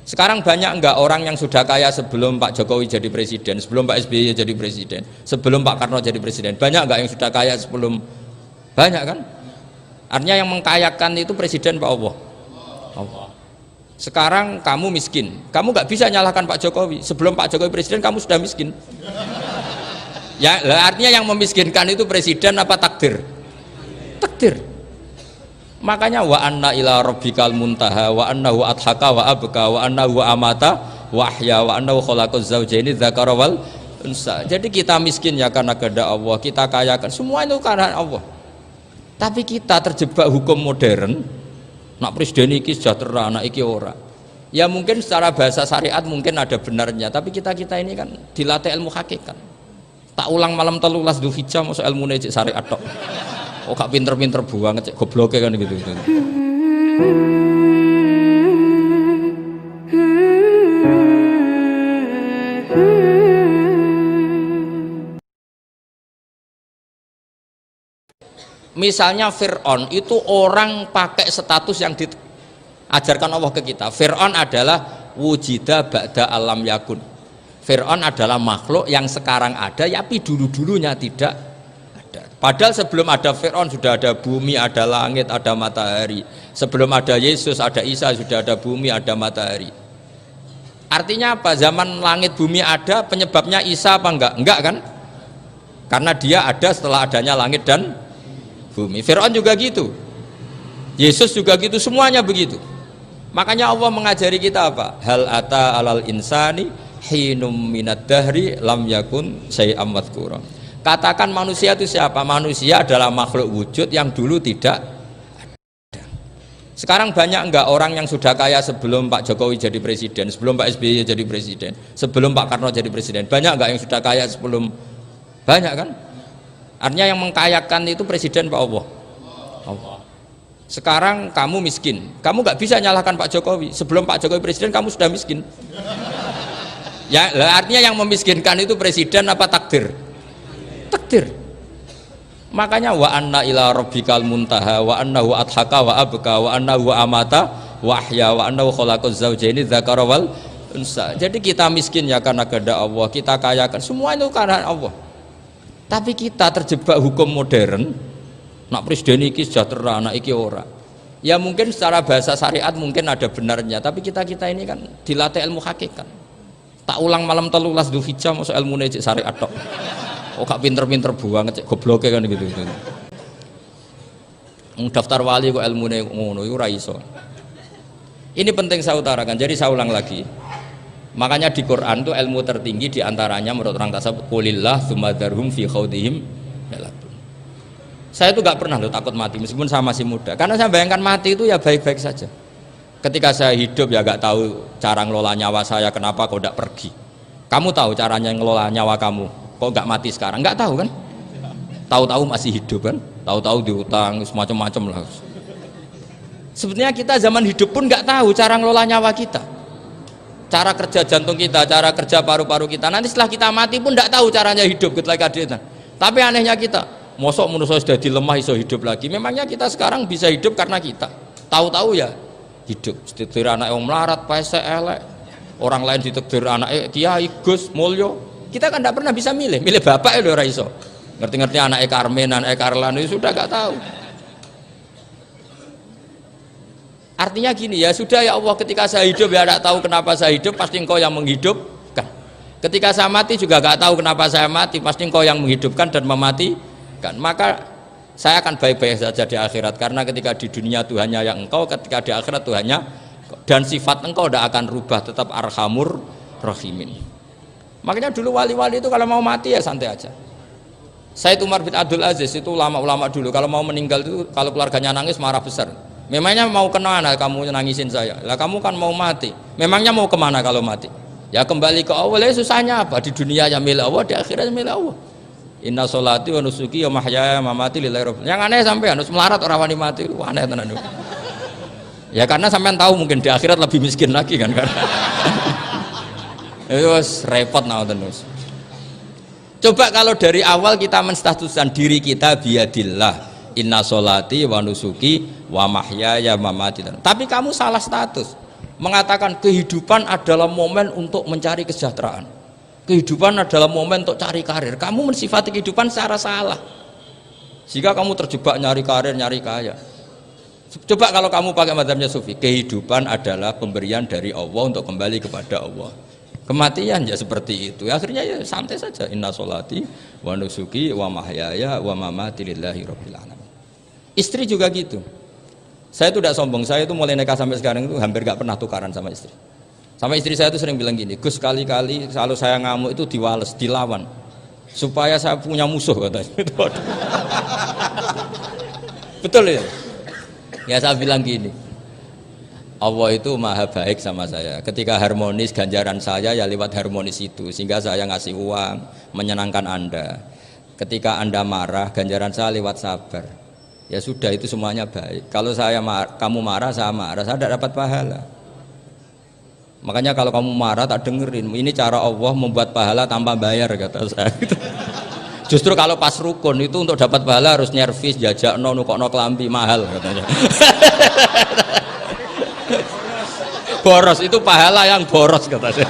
Sekarang banyak enggak orang yang sudah kaya sebelum Pak Jokowi jadi presiden, sebelum Pak SBY jadi presiden, sebelum Pak Karno jadi presiden? Banyak enggak yang sudah kaya sebelum? Banyak kan? Artinya yang mengkayakan itu presiden Pak Allah. Allah. Sekarang kamu miskin, kamu nggak bisa nyalahkan Pak Jokowi. Sebelum Pak Jokowi presiden kamu sudah miskin. Ya, artinya yang memiskinkan itu presiden apa takdir? Takdir. Makanya wa anna ila rabbikal muntaha wa annahu adhaka wa abka wa annahu amata wa ahya wa annahu khalaqaz zawjaini dzakara wal unsa. Jadi kita miskin ya karena kehendak Allah, kita kaya kan semua itu karena Allah. Tapi kita terjebak hukum modern, nak presiden iki sejahtera, nak iki ora. Ya mungkin secara bahasa syariat mungkin ada benarnya, tapi kita ini kan dilatih ilmu hakikat. Tak ulang malam 13 Dzulhijjah mosok ilmune cek syariat tok. Oh gak pinter-pinter buang cek gobloke kan gitu. Misalnya Fir'aun itu orang pakai status yang diajarkan Allah ke kita. Fir'aun adalah wujida ba'da alam yakun. Fir'aun adalah makhluk yang sekarang ada, tapi dulu-dulunya tidak ada. Padahal sebelum ada Fir'aun sudah ada bumi, ada langit, ada matahari. Sebelum ada Yesus, ada Isa, sudah ada bumi, ada matahari. Artinya apa? Zaman langit bumi ada, penyebabnya Isa apa enggak? Enggak kan? Karena dia ada setelah adanya langit dan bumi. Fir'aun juga gitu, Yesus juga gitu, semuanya begitu. Makanya Allah mengajari kita apa? Hal ata alal insani hinum minad dahri lam yakun syai'am madhkura. Katakan manusia itu siapa? Manusia adalah makhluk wujud yang dulu tidak ada. Sekarang banyak enggak orang yang sudah kaya sebelum Pak Jokowi jadi presiden, sebelum Pak SBY jadi presiden, sebelum Pak Karno jadi presiden? Banyak enggak yang sudah kaya sebelum? Banyak kan? Artinya yang mengkayakan itu presiden Pak Allah. Allah. Sekarang kamu miskin, kamu nggak bisa nyalahkan Pak Jokowi. Sebelum Pak Jokowi presiden kamu sudah miskin. Ya, artinya yang memiskinkan itu presiden apa takdir? Takdir. Makanya wa anna ila rabbikal muntaha wa annahu adhaka wa abka wa annahu amata wa ahya wa annahu khalaqaz zawjaini dzakara wal unsa. Jadi kita miskin ya karena kehendak Allah, kita kaya kan semua itu karena Allah. Tapi kita terjebak hukum modern, nak presiden iki sejahtera, nak iki ora. Ya mungkin secara bahasa syariat mungkin ada benarnya, tapi kita ini kan dilatih ilmu hakikat. Tak ulang malam 13 Dzulhijjah mosok ilmune cek syariat tok. Oh gak pinter-pinter buang cek gobloke kan gitu. Daftar wali kok ilmune ngono iku ora iso. Ini penting saya utarakan. Jadi saya ulang lagi. Makanya di Quran itu ilmu tertinggi diantaranya menurut orang tasawuf qulillah tsumma dzarhum fi khaudihim yalabun. Saya itu gak pernah loh takut mati meskipun saya masih muda, karena saya bayangkan mati itu ya baik-baik saja. Ketika saya hidup ya gak tahu cara ngelola nyawa saya, kenapa kok gak pergi. Kamu tahu caranya ngelola nyawa kamu, kok gak mati sekarang? Gak tahu kan? Tahu-tahu masih hidup kan? Tahu-tahu diutang semacam-macam lah. Sebetulnya kita zaman hidup pun gak tahu cara ngelola nyawa kita, cara kerja jantung kita, cara kerja paru-paru kita. Nanti setelah kita mati pun tidak tahu caranya hidup ketika dia. Tapi anehnya kita, mosok manusia sudah dilemah iso hidup lagi. Memangnya kita sekarang bisa hidup karena kita tahu-tahu ya hidup. Ditakdir anak yang melarat, paese elek. Orang lain ditakdir anak Kiai Gus Mulyo. Kita kan tidak pernah bisa milih bapak itu ora iso. Ngerti-ngerti anak Karmen, anak Karlan itu sudah gak tahu. Artinya gini, ya sudah ya Allah, ketika saya hidup ya tidak tahu kenapa saya hidup, pasti engkau yang menghidupkan. Ketika saya mati juga gak tahu kenapa saya mati, pasti engkau yang menghidupkan dan mematikan. Maka saya akan baik-baik saja di akhirat, karena ketika di dunia Tuhannya yang engkau, ketika di akhirat Tuhannya, dan sifat engkau tidak akan rubah, tetap arhamur rahimin. Makanya dulu wali-wali itu kalau mau mati ya santai aja. Sayyid Umar bin Abdul Aziz itu ulama-ulama dulu, kalau mau meninggal itu kalau keluarganya nangis marah besar. Memangnya mau kemana kamu nangisin saya? Lah kamu kan mau mati. Memangnya mau kemana kalau mati? Ya kembali ke Allah. Susahnya apa? Di dunia ya milik Allah, di akhirat milik Allah. Inna sholati wa nusuki wa mahyaya wa mamati lillahi rabbil. Yang aneh sampai harus melarat orang wani mati. Wah, aneh tenan. Ya karena sampean tahu mungkin di akhirat lebih miskin lagi kan. Itu repot terus. Coba kalau dari awal kita menstatuskan diri kita biadillah. Inna sholati wa nusuki wa mahyaya mamati. Tapi kamu salah status. mengatakan kehidupan adalah momen untuk mencari kesejahteraan, kehidupan adalah momen untuk cari karir. Kamu mensifati kehidupan secara salah, sehingga kamu terjebak nyari karir, nyari kaya. Coba kalau kamu pakai mazhabnya sufi, kehidupan adalah pemberian dari Allah untuk kembali kepada Allah. Kematian ya seperti itu. Akhirnya ya santai saja. Inna sholati wa nusuki wa mahyaya wa mamati lillahi rabbil alamin. Istri juga gitu. Saya itu tidak sombong, saya itu mulai nikah sampai sekarang itu hampir gak pernah tukaran sama istri. Sama istri saya itu sering bilang gini, Gus, kali-kali kalau saya ngamuk itu diwales, dilawan, supaya saya punya musuh katanya. Betul ya? Ya saya bilang gini, Allah itu maha baik sama saya. Ketika harmonis, ganjaran saya ya lewat harmonis itu, sehingga saya ngasih uang, menyenangkan Anda. Ketika Anda marah, ganjaran saya lewat sabar. Ya sudah, itu semuanya baik. Kalau kamu marah, saya tidak dapat pahala. Makanya kalau kamu marah tak dengerin. Ini cara Allah membuat pahala tanpa bayar, kata saya. Justru kalau pas rukun itu untuk dapat pahala harus nyervis, jajak nukokno kelambi mahal katanya. Boros itu pahala yang boros katanya.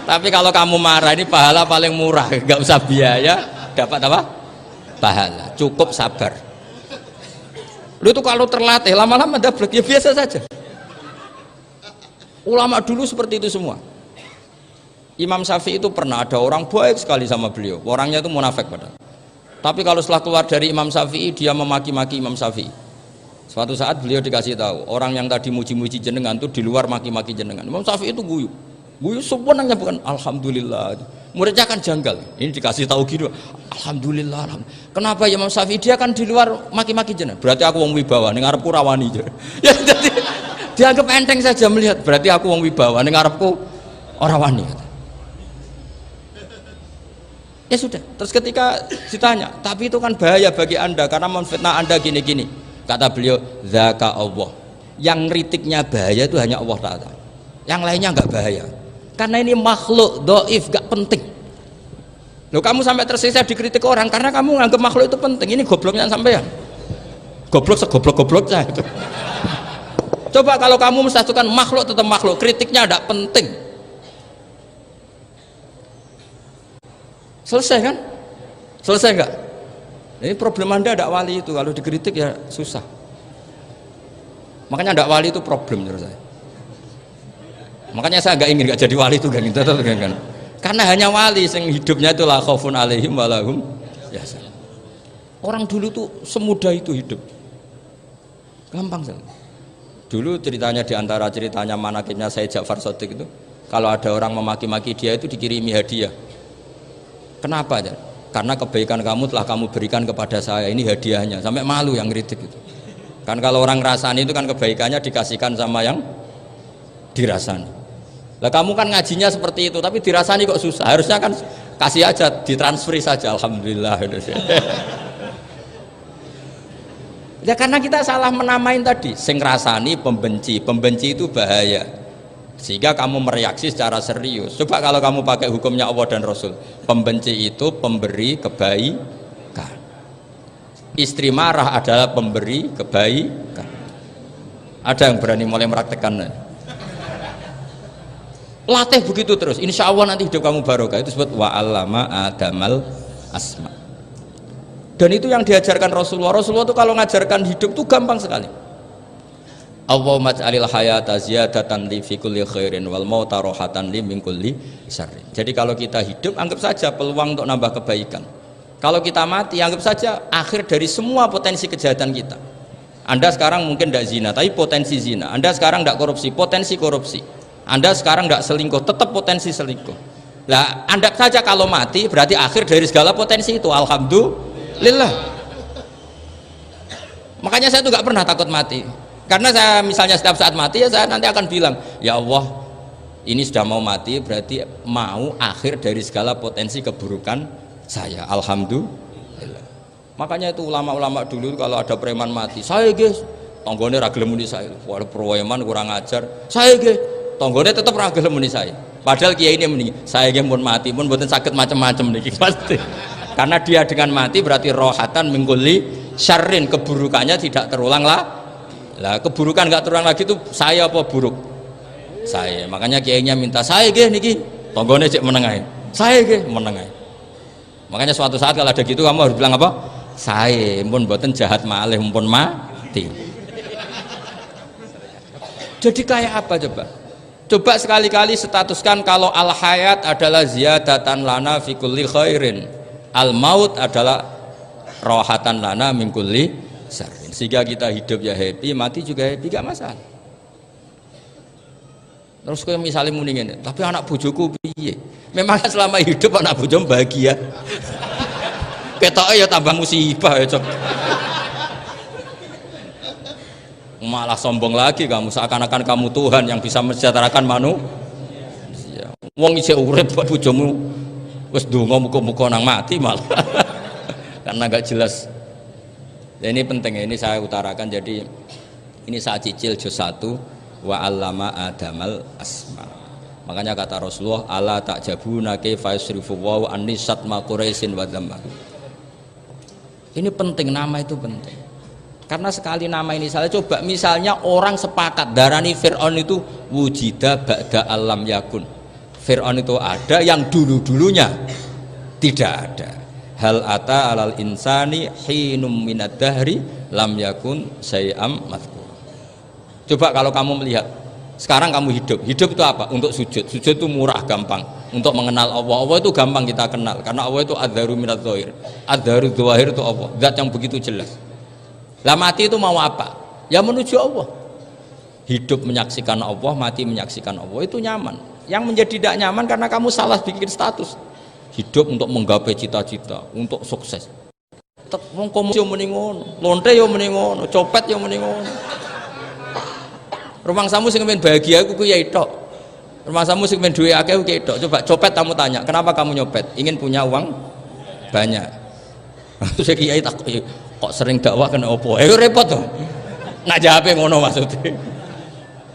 Tapi kalau kamu marah ini pahala paling murah, nggak usah biaya, dapat apa? Pahala. Cukup sabar. Lu itu kalau terlatih lama-lama dablek ya biasa saja. Ulama dulu seperti itu semua. Imam Syafi'i itu pernah ada orang baik sekali sama beliau. Orangnya itu munafik padahal. Tapi kalau setelah keluar dari Imam Syafi'i dia memaki-maki Imam Syafi'i. Suatu saat beliau dikasih tahu, orang yang tadi muji-muji jenengan itu di luar maki-maki jenengan. Imam Syafi'i itu guyu. Guyu sebenarnya bukan alhamdulillah. Muridnya kan janggal. Ini dikasih tahu gitu. Alhamdulillah. Kenapa Imam Syafi'i dia kan di luar maki-maki jenengan? Berarti aku wong wibawa ning ngarepku rawani. Ya jadi dianggap enteng saja melihat. Berarti aku wong wibawa ning ngarepku ora wani. Ya sudah. Terus ketika ditanya, tapi itu kan bahaya bagi Anda karena memfitnah Anda gini-gini. Kata beliau, zaka Allah. Yang kritiknya bahaya itu hanya Allah Ta'ala. Yang lainnya enggak bahaya. Karena ini makhluk dhaif, gak penting. Loh, kamu sampai tersiksa dikritik orang karena kamu nganggap makhluk itu penting. Ini gobloknya sampean. Goblok segoblok-gobloknya itu. Coba kalau kamu mensatukan makhluk tetap makhluk, kritiknya tidak penting. Selesai kan? Selesai enggak? Ini problem Anda tidak wali itu, kalau dikritik ya susah. Makanya tidak wali itu problem menurut saya. Makanya saya nggak ingin nggak jadi wali itu kan, karena hanya wali yang hidupnya itu la khaufun alaihim walahum yahzan. Orang dulu tuh semudah itu hidup, gampang sekali. Dulu ceritanya diantara ceritanya manakibnya Sayyid Ja'far Shadiq itu, kalau ada orang memaki-maki dia itu dikirimi hadiah. Kenapa ya? Karena kebaikan kamu telah kamu berikan kepada saya, ini hadiahnya. Sampai malu yang kritik itu. Kan kalau orang rasani itu kan kebaikannya dikasihkan sama yang dirasani. Lah kamu kan ngajinya seperti itu, tapi dirasani kok susah. Harusnya kan kasih aja, ditransferi saja. Alhamdulillah. Ya karena kita salah menamain tadi. Sing rasani pembenci, pembenci itu bahaya. Sehingga kamu mereaksi secara serius. Coba kalau kamu pakai hukumnya Allah dan Rasul, pembenci itu pemberi kebaikan. Istri marah adalah pemberi kebaikan. Ada yang berani mulai meraktekannya? Latih begitu terus, insya Allah nanti hidup kamu barokah. Itu disebut wa'allama adamal asma. Dan itu yang diajarkan Rasulullah. Rasulullah itu kalau ngajarkan hidup itu gampang sekali. Allahumma ja'alil hayata ziyadatan li fi kulli khairin wal mauta rohatan li min kulli syarrin. Jadi kalau kita hidup anggap saja peluang untuk nambah kebaikan. Kalau kita mati anggap saja akhir dari semua potensi kejahatan kita. Anda sekarang mungkin tidak zina, tapi potensi zina. Anda sekarang tidak korupsi, potensi korupsi. Anda sekarang tidak selingkuh, tetap potensi selingkuh. Lah, anggap saja kalau mati berarti akhir dari segala potensi itu. Alhamdulillah. Makanya saya tuh nggak pernah takut mati. Karena saya misalnya setiap saat mati ya saya nanti akan bilang, ya Allah, ini sudah mau mati berarti mau akhir dari segala potensi keburukan saya. Alhamdulillah. Makanya itu ulama-ulama dulu kalau ada preman mati, saya guys, tonggone ra gelem muni saya. Waduh preman kurang ajar. Saya guys, tonggone tetap ra gelem muni saya. Padahal kiai ini muni, saya guys pun mati pun mboten sakit macam-macam niki pasti. Karena dia dengan mati berarti rohatan mengguli syarrin, keburukannya tidak terulang lah. Lah keburukan nggak terulang lagi itu saya apa buruk? saya. Makanya kiainya minta saya nggih niki tanggane cek meneng ae. Saya nggih meneng ae. Makanya suatu saat kalau ada gitu kamu harus bilang apa? Saya pun mboten jahat malih mumpun mati. Jadi kayak apa coba? Coba sekali-kali statuskan kalau al hayat adalah ziyadatan lana fi kulli khairin. Al maut adalah rohatan lana min kulli syarrin. Sehingga kita hidup ya happy, mati juga happy, gak masalah. Terus kayak misalnya muni ngene, tapi anak bojoku piye? Memang selama hidup anak bojo bahagia. Ketoke ya tambah musibah ya, Cok. Malah sombong lagi kamu, seakan-akan kamu Tuhan yang bisa mensejahterakan manusia. Wong isih urip buat bojomu wis ndonga muga-muga nang mati malah. Karena gak jelas. Ya, ini penting, ini saya utarakan. Jadi ini saya cicil juz 1 wa 'allama adamal asma. Makanya kata Rasulullah, ala ta'jabuna kaifa yusrifu wa annisat ma quraisin wa dhamma. Ini penting, nama itu penting. Karena sekali nama ini salah, coba misalnya orang sepakat darani Fir'aun itu wujida ba'da alam yakun. Fir'aun itu ada yang dulu-dulunya tidak ada. Hal ata alal insani hinum minad dahri lam yakun sayam madhkur. Coba kalau kamu melihat sekarang kamu hidup itu apa? Untuk sujud. Sujud itu murah, gampang. Untuk mengenal Allah. Allah itu gampang kita kenal karena Allah itu adzaru minadz dzahir. Adzaru dzahir itu Allah, zat yang begitu jelas. Lah mati itu mau apa? Ya menuju Allah. Hidup menyaksikan Allah, mati menyaksikan Allah, itu nyaman. Yang menjadi tidak nyaman karena kamu salah bikin status. Hidup untuk menggapai cita-cita, untuk sukses. Wong komunis yo muni ngono, lonte yo muni ngono, copet yo muni ngono. Rumangsamu sing men bahagia iku kiai tok. Rumangsamu sing men duwe akeh kiai tok. Coba copet kamu tanya, kenapa kamu nyopet? Ingin punya uang banyak. Terus kiai takut, kok sering dakwah kena opo? Repot tuh. Nak jawabe ngono maksudnya.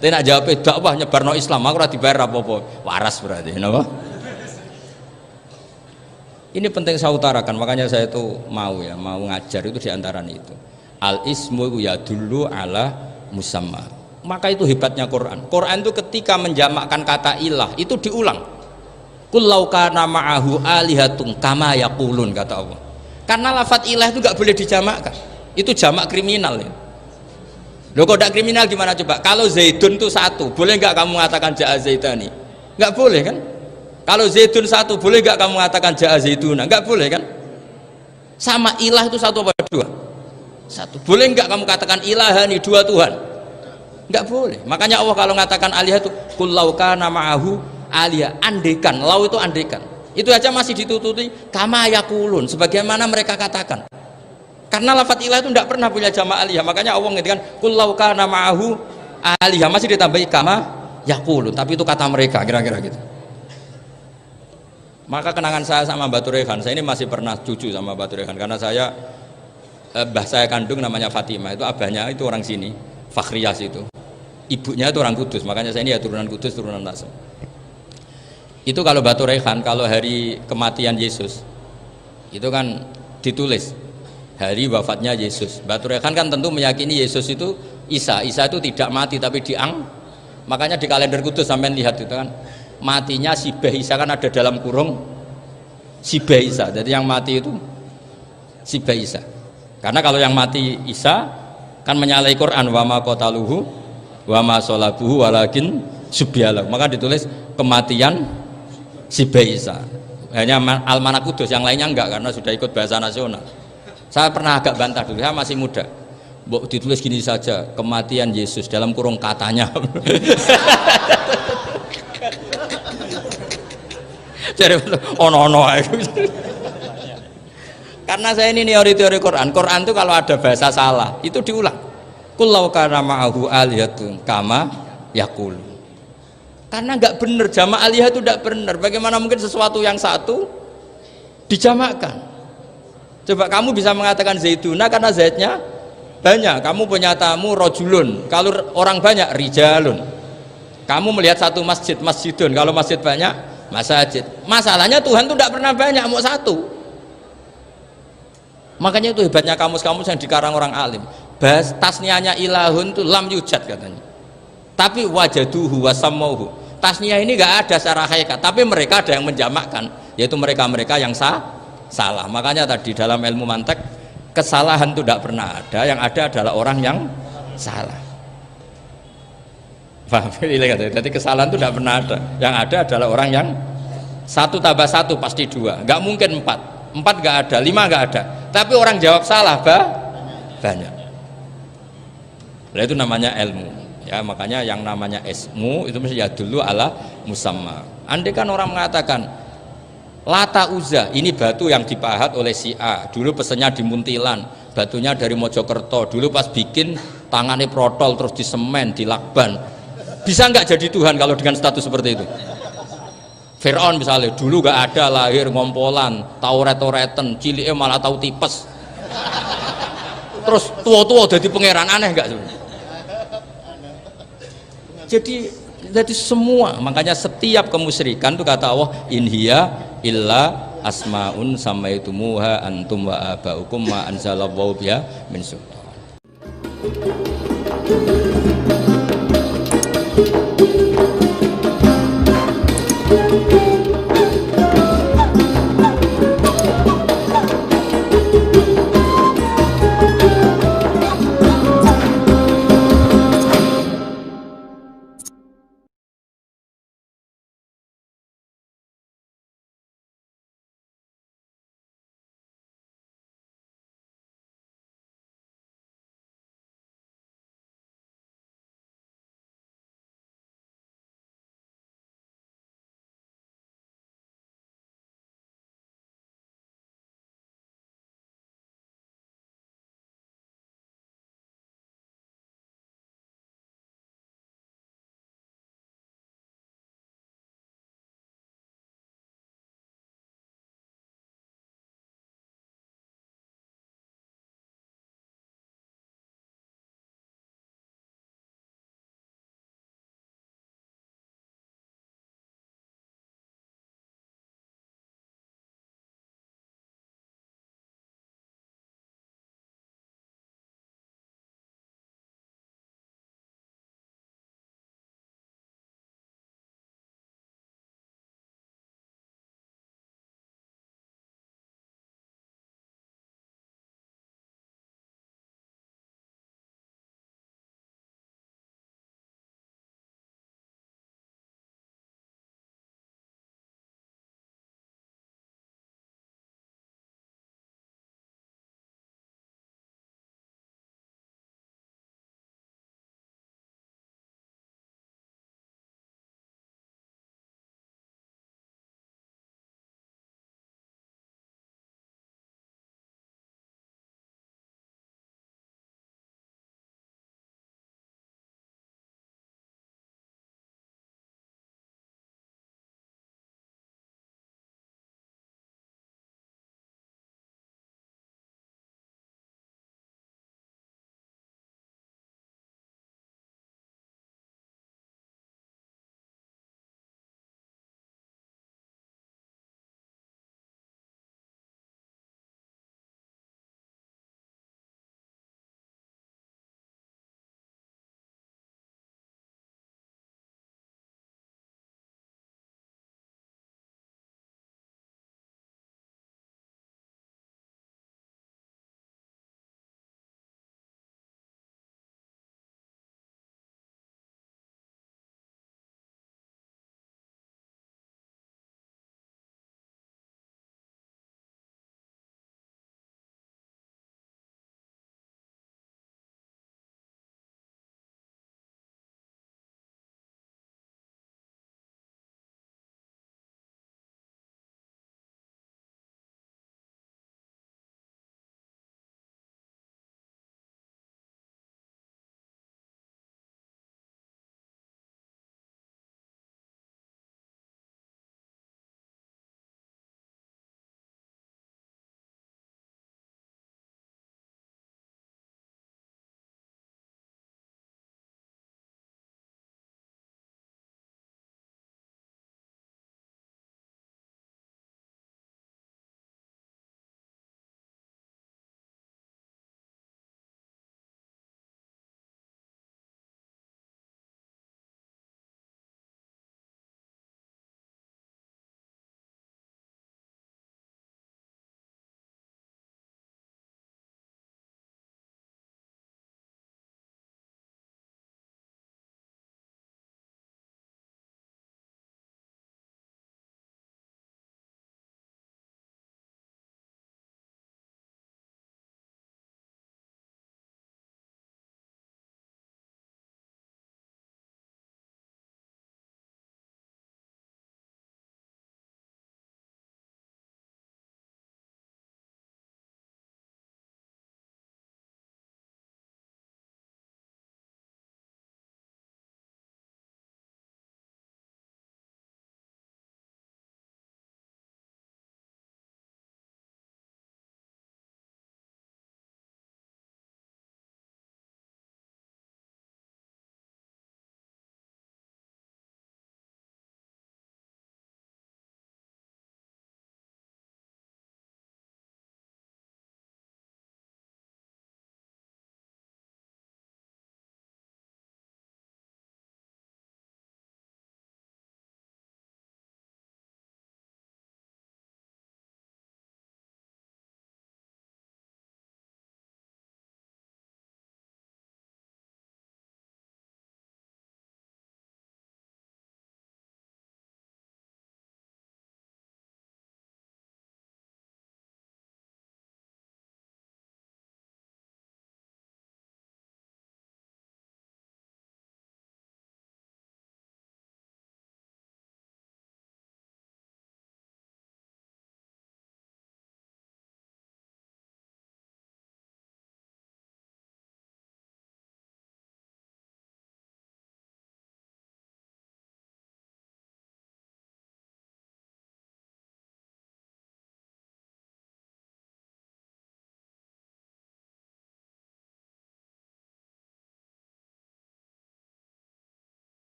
Tapi nak jawabe dakwah nyebarno Islam, aku ora dibayar apa-apa. Waras berarti, napa? Ini penting saya utarakan, makanya saya itu mau ngajar itu diantaranya itu. Al ismu ya dulu ala musamma. Maka itu hebatnya Quran. Quran itu ketika menjamakkan kata ilah itu diulang. Qul law kana ma'ahu alihatun kama yaqulun, kata Allah. Karena lafadz ilah itu gak boleh dijamakkan. Itu jamak kriminal ya. Loh kok tidak kriminal gimana coba? Kalau Zaidun itu satu, boleh nggak kamu mengatakan ja'a Zaidani? Nggak boleh kan? Kalau Zaidun satu, boleh nggak kamu mengatakan ja'a Zaiduna? Nggak boleh kan? Sama ilah itu satu apa dua? Satu. Boleh nggak kamu katakan ilahani, dua Tuhan? Nggak boleh. Makanya Allah kalau mengatakan alihah itu qul law kana ma'ahu alihah, andekan. Lau itu andekan. Itu aja masih ditututi kama yakulun, sebagaimana mereka katakan. Karena lafadz ilah itu tidak pernah punya jamak alihah. Makanya Allah mengatakan qul law kana ma'ahu alihah, masih ditambahi kama yakulun, tapi itu kata mereka, kira-kira gitu. Maka kenangan saya sama Mbak Turehan, saya ini masih pernah cucu sama Mbak Turehan karena saya mbah saya kandung namanya Fatimah, itu abahnya itu orang sini, Fakhriyas itu. Ibunya itu orang Kudus, makanya saya ini ya turunan Kudus, turunan Nasr. Itu kalau Batu Rehan, kalau hari kematian Yesus itu kan ditulis hari wafatnya Yesus. Batu Rehan kan tentu meyakini Yesus itu Isa itu tidak mati tapi makanya di kalender Kudus sampai lihat itu kan matinya Sibeh Isa, kan ada dalam kurung Sibeh Isa, jadi yang mati itu Sibeh Isa. Karena kalau yang mati Isa kan menyalahi Quran, wa ma qataluhu wa ma salabuhu walakin subyalah, maka ditulis kematian Sibeh Isa. Hanya Almanak Kudus, yang lainnya enggak karena sudah ikut bahasa nasional. Saya pernah agak bantah dulu, saya masih muda. Mbok ditulis gini saja, kematian Yesus dalam kurung katanya. Jadi ono karena saya ini teori Quran itu kalau ada bahasa salah itu diulang. Qul law kana ma'ahu alihatun kama yaqul. Karena nggak benar, jamak alihah itu tidak benar. Bagaimana mungkin sesuatu yang satu dijamakkan? Coba kamu bisa mengatakan Zaiduna karena Zaidnya banyak. Kamu punya tamu rojulun, kalau orang banyak rijalun. Kamu melihat satu masjid, masjidun, kalau masjid banyak masjid. Masalahnya Tuhan itu tidak pernah banyak, mau satu. Makanya itu hebatnya kamus-kamus yang dikarang orang alim. Tasnianya ilahun itu lam yujad katanya. Tapi wajaduhu wasamauhu. Tasniyah ini nggak ada secara hakikat, tapi mereka ada yang menjamakkan, yaitu mereka-mereka yang salah. Makanya tadi dalam ilmu mantek kesalahan itu tidak pernah ada, yang ada adalah orang yang salah. Paham? Jadi kesalahan itu tidak pernah ada, yang ada adalah orang yang 1 tambah 1 pasti 2, nggak mungkin 4 nggak ada, 5 nggak ada, tapi orang jawab salah banyak. Nah, itu namanya ilmu. Ya, makanya yang namanya ismu itu mesti ya dulu ala musamma. Andai kan orang mengatakan Lata Uzza ini batu yang dipahat oleh si A, dulu pesennya di Muntilan, batunya dari Mojokerto, dulu pas bikin tangannya protol terus di semen, di lakban, bisa nggak jadi Tuhan kalau dengan status seperti itu? Fir'aun misalnya dulu nggak ada, lahir ngompolan, tahu retoreten, ciliknya malah tahu tipes, terus tua-tua jadi pangeran, aneh nggak sebenarnya? Jadi semua, makanya setiap kemusyrikan itu kata Allah, in hiya illa asmaun samaitumuha antum wa abaukum ma anzalallahu biha min sultan.